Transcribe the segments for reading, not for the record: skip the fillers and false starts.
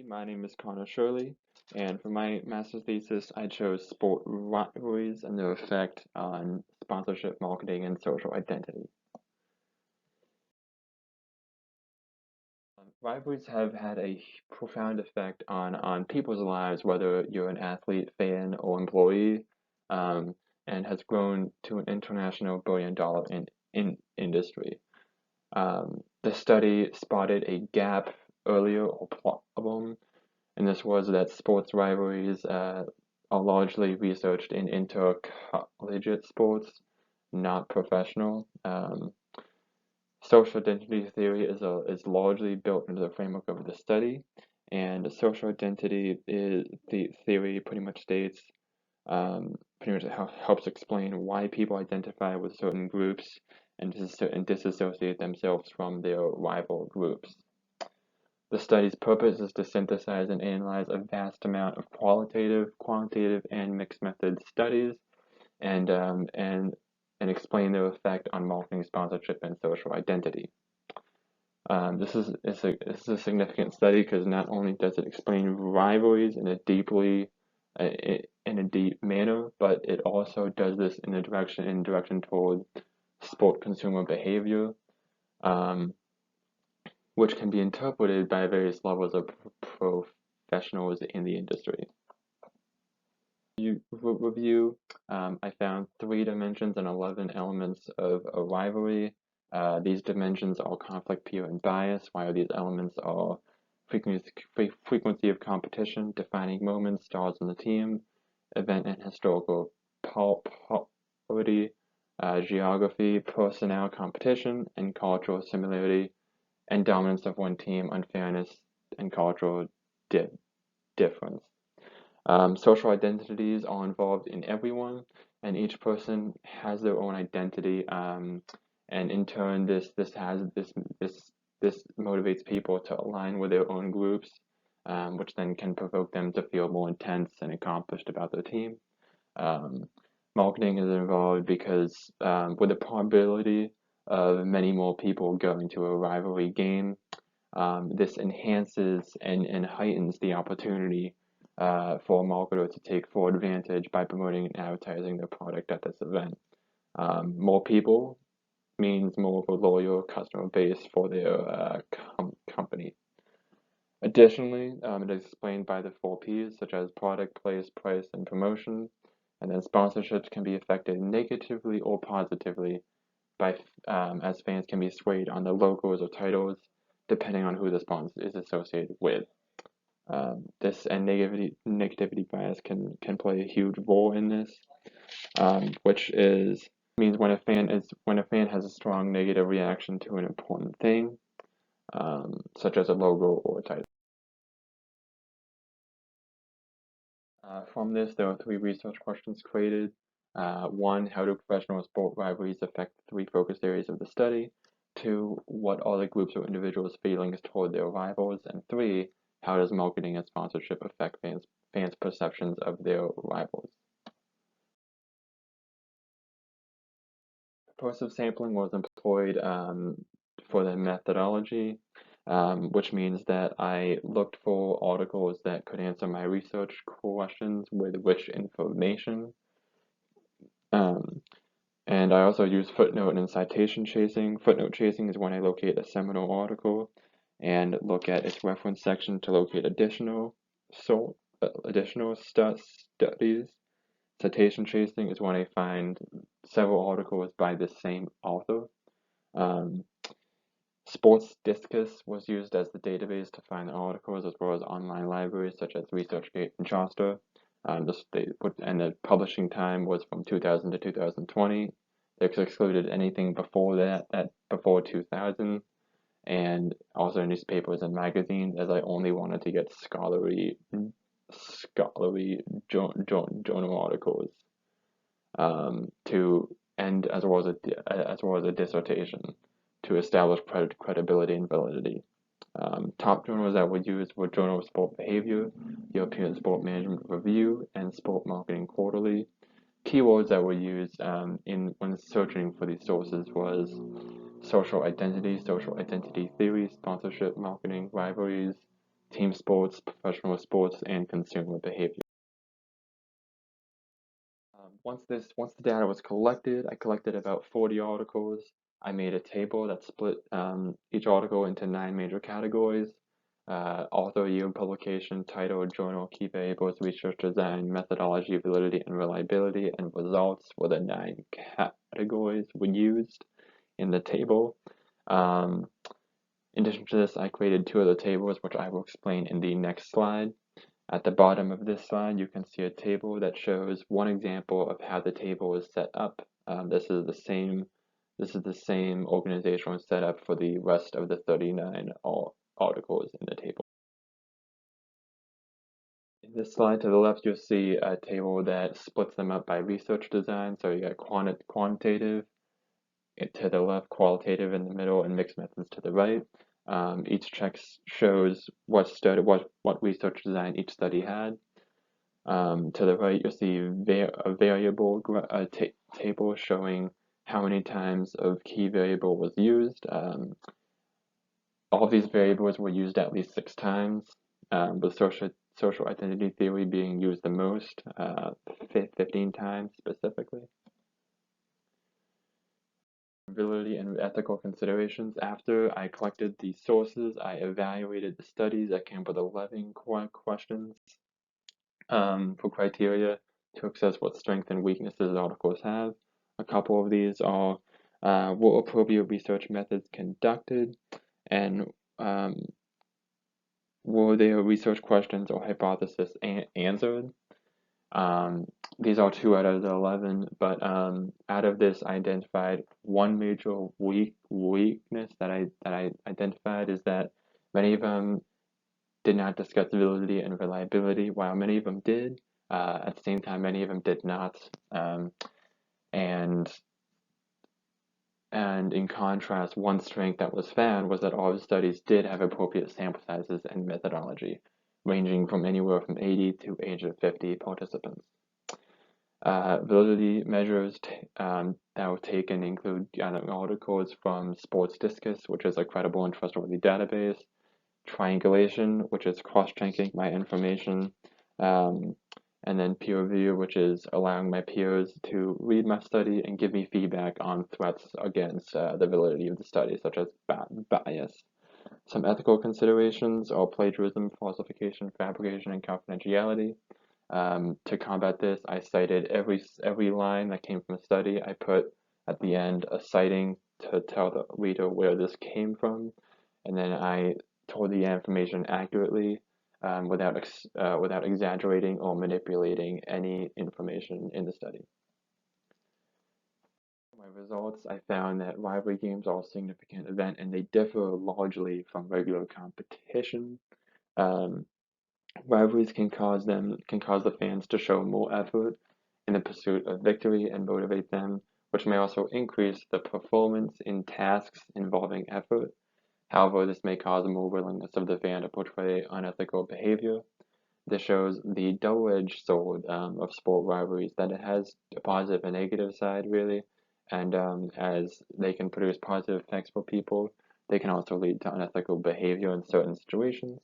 My name is Connor Shirley, and for my master's thesis, I chose sport rivalries and their effect on sponsorship, marketing, and social identity. Rivalries have had a profound effect on people's lives, whether you're an athlete, fan, or employee, um, and has grown to an international billion-dollar industry. The study spotted a gap earlier or problem, and this was that sports rivalries are largely researched in intercollegiate sports, not professional. Social identity theory is largely built into the framework of the study, and social identity is the theory pretty much states pretty much helps explain why people identify with certain groups and disassociate themselves from their rival groups. The study's purpose is to synthesize and analyze a vast amount of qualitative, quantitative, and mixed method studies, and explain their effect on marketing, sponsorship, and social identity. This is a significant study because not only does it explain rivalries uh, in a deep manner, but it also does this in a direction toward sport consumer behavior. Um, which can be interpreted by various levels of professionals in the industry. Review, I found 3 dimensions and 11 elements of a rivalry. These dimensions are conflict, peer, and bias, while these elements are frequency of competition, defining moments, stars on the team, event and historical polarity, geography, personnel competition, and cultural similarity, and dominance of one team, unfairness, and cultural di difference. Social identities are involved in everyone, and each person has their own identity. And in turn, this motivates people to align with their own groups, which then can provoke them to feel more intense and accomplished about their team. Um, Marketing is involved because with the probability of many more people going to a rivalry game, this enhances and heightens the opportunity for a marketer to take full advantage by promoting and advertising their product at this event. More people means more of a loyal customer base for their company. Additionally, it is explained by the 4 Ps, such as product, place, price, and promotion. And then sponsorships can be affected negatively or positively by as fans can be swayed on the logos or titles depending on who the sponsor is associated with. This and negativity bias can play a huge role in this, which is means when a fan has a strong negative reaction to an important thing, such as a logo or a title. From this, there are 3 research questions created. 1, how do professional sport rivalries affect the 3 focus areas of the study? 2, what are the groups or individuals' feelings toward their rivals? And 3, how does marketing and sponsorship affect fans' perceptions of their rivals? Process sampling was employed for the methodology, which means that I looked for articles that could answer my research questions with rich information. Um, and I also use footnote and citation chasing. Footnote chasing is when I locate a seminal article and look at its reference section to locate additional studies. Citation chasing is when I find several articles by the same author. Um, Sports Discus was used as the database to find articles as well as online libraries such as ResearchGate and Shasta. And the publishing time was from 2000 to 2020. They excluded anything before that before 2000, and also newspapers and magazines, as I only wanted to get scholarly journal articles to and as well as a dissertation to establish credibility and validity. Top journals that were used were Journal of Sport Behavior, European Sport Management Review, and Sport Marketing Quarterly. Keywords that were used when searching for these sources was social identity theory, sponsorship, marketing, rivalries, team sports, professional sports, and consumer behavior. Once the data was collected, I collected about 40 articles. I made a table that split each article into 9 major categories: author, year, publication, title, journal, key variables, research design, methodology, validity, and reliability, and results were the 9 categories we used in the table. In addition to this, I created 2 other tables, which I will explain in the next slide. At the bottom of this slide, you can see a table that shows one example of how the table is set up. This is the same organizational setup for the rest of the 39 articles in the table. In this slide to the left, you'll see a table that splits them up by research design. So you got quantitative to the left, qualitative in the middle, and mixed methods to the right. Each check shows what research design each study had. To the right, you'll see a variable table showing how many times of key variable was used. All of these variables were used at least 6 times, with social identity theory being used the most, 15 times specifically. Validity and ethical considerations. After I collected the sources, I evaluated the studies. I came up with 11 questions for criteria to assess what strengths and weaknesses articles have. A couple of these are were appropriate research methods conducted, and were there research questions or hypotheses answered. These are 2 out of the 11, but out of this, I identified one major weakness that I identified is that many of them did not discuss validity and reliability, while many of them did. At the same time, many of them did not. And in contrast, one strength that was found was that all the studies did have appropriate sample sizes and methodology, ranging from anywhere from 80 to age of 50 participants. Validity measures that were taken include articles from Sports Discus, which is a credible and trustworthy database, triangulation, which is cross-checking my information, and then peer review, which is allowing my peers to read my study and give me feedback on threats against the validity of the study, such as bias. Some ethical considerations are plagiarism, falsification, fabrication, and confidentiality. To combat this, I cited every line that came from a study. I put at the end a citing to tell the reader where this came from, and then I told the information accurately without exaggerating or manipulating any information in the study. My results, I found that rivalry games are a significant event and they differ largely from regular competition. Rivalries can cause the fans to show more effort in the pursuit of victory and motivate them, which may also increase the performance in tasks involving effort. However, this may cause more willingness of the fan to portray unethical behavior. This shows the double-edged sword of sport rivalries, that it has a positive and negative side, really, and as they can produce positive effects for people, they can also lead to unethical behavior in certain situations.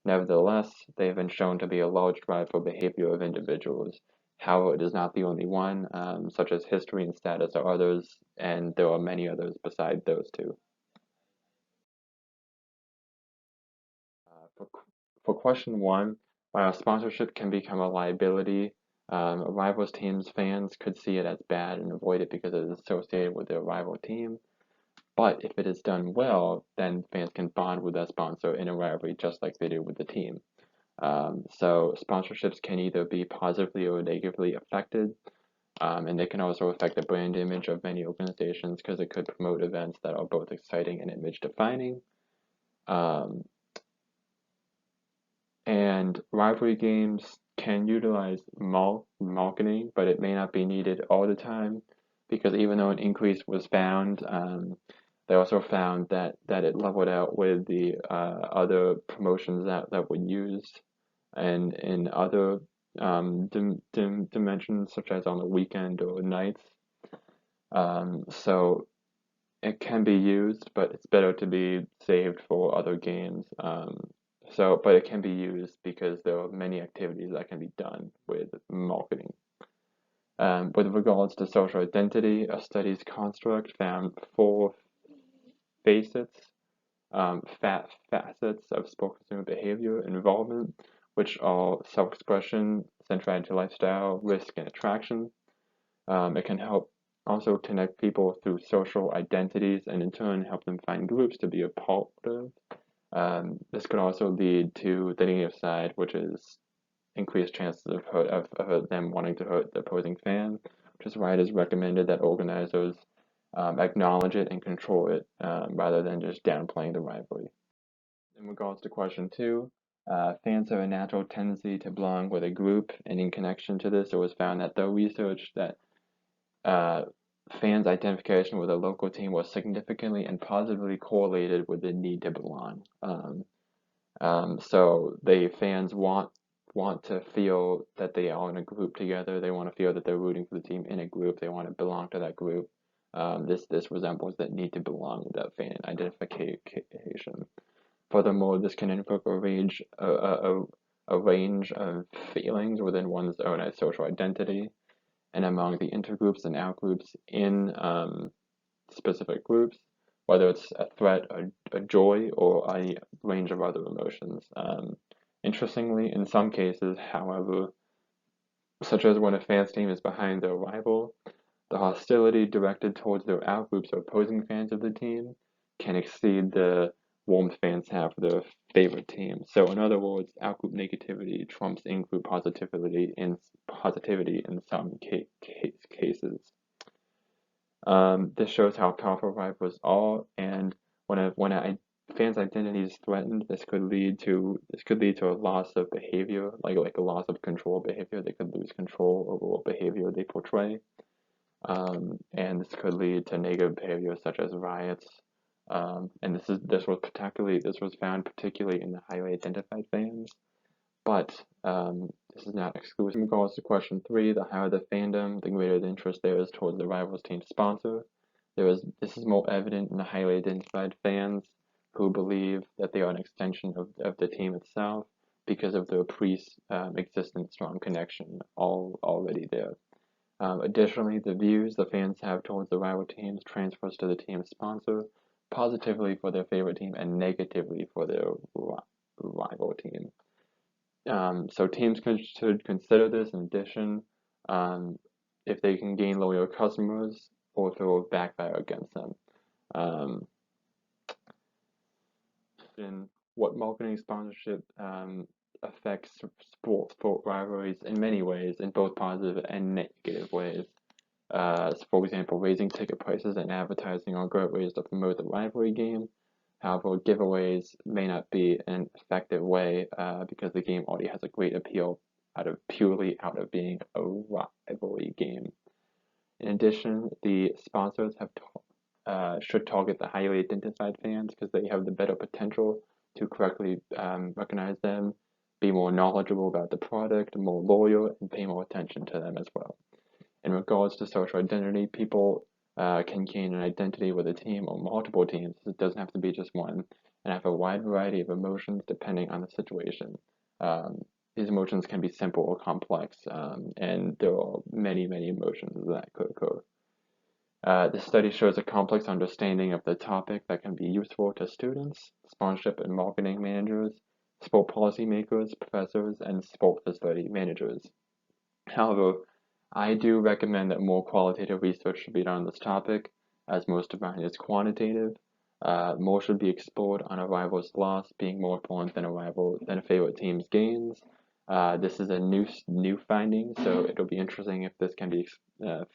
Nevertheless, they have been shown to be a large drive for behavior of individuals. However, it is not the only one, such as history and status are others, and there are many others besides those 2. For question 1, while sponsorship can become a liability, a rival's team's fans could see it as bad and avoid it because it is associated with their rival team. But if it is done well, then fans can bond with that sponsor in a rivalry just like they do with the team. So sponsorships can either be positively or negatively affected, and they can also affect the brand image of many organizations because it could promote events that are both exciting and image defining. And rivalry games can utilize marketing, but it may not be needed all the time because even though an increase was found, they also found that it leveled out with the other promotions that were used and in other dimensions, such as on the weekend or nights. So it can be used, but it's better to be saved for other games But it can be used because there are many activities that can be done with marketing. With regards to social identity, a study's construct found four facets, facets of sport consumer behavior involvement, which are self-expression, centrality to lifestyle, risk, and attraction. It can help also connect people through social identities and in turn help them find groups to be a part of. This could also lead to the negative side, which is increased chances of them wanting to hurt the opposing fan, which is why it is recommended that organizers acknowledge it and control it rather than just downplaying the rivalry. In regards to question two, fans have a natural tendency to belong with a group, and in connection to this, it was found that the research that uh, fans' identification with a local team was significantly and positively correlated with the need to belong. So the fans want to feel that they are in a group together. They want to feel that they're rooting for the team in a group. They want to belong to that group. This resembles that need to belong, that fan identification. Furthermore, this can invoke a range of feelings within one's own social identity and among the intergroups and outgroups in specific groups, whether it's a threat, a joy, or a range of other emotions. Interestingly, in some cases, however, such as when a fan's team is behind their rival, the hostility directed towards their outgroups or opposing fans of the team can exceed the warmth fans have for their favorite team. So, in other words, outgroup negativity trumps in-group positivity in some cases. This shows how powerful rivals are, and when a fan's identity is threatened, this could lead to a loss of behavior, like a loss of control behavior. They could lose control over what behavior they portray, and this could lead to negative behavior such as riots. And this was found particularly in the highly identified fans, but this is not exclusive. In regards to question three, the higher the fandom, the greater the interest there is towards the rival's team sponsor. This is more evident in the highly identified fans who believe that they are an extension of the team itself because of their pre-existent strong connection already there. Additionally, the views the fans have towards the rival teams transfers to the team's sponsor, positively for their favorite team and negatively for their rival team. So teams should consider this in addition if they can gain loyal customers or if it will backfire against them. Um, in what marketing sponsorship affects sport rivalries in many ways, in both positive and negative ways. So for example, raising ticket prices and advertising are great ways to promote the rivalry game. However, giveaways may not be an effective way because the game already has a great appeal purely out of being a rivalry game. In addition, the sponsors should target the highly identified fans because they have the better potential to correctly recognize them, be more knowledgeable about the product, more loyal, and pay more attention to them as well. In regards to social identity, people can gain an identity with a team or multiple teams. It doesn't have to be just one, and have a wide variety of emotions depending on the situation. These emotions can be simple or complex, and there are many, many emotions that could occur. This study shows a complex understanding of the topic that can be useful to students, sponsorship and marketing managers, sport policymakers, professors, and sport facility managers. However, I do recommend that more qualitative research should be done on this topic, as most of mine is quantitative. More should be explored on a rival's loss being more important than a favorite team's gains. This is a new finding, so it'll be interesting if this can be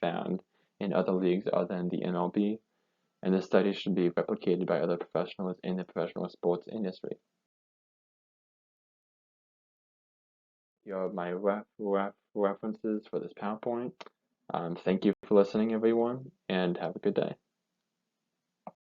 found in other leagues other than the MLB. And this study should be replicated by other professionals in the professional sports industry. Here are my references for this PowerPoint. Thank you for listening, everyone, and have a good day.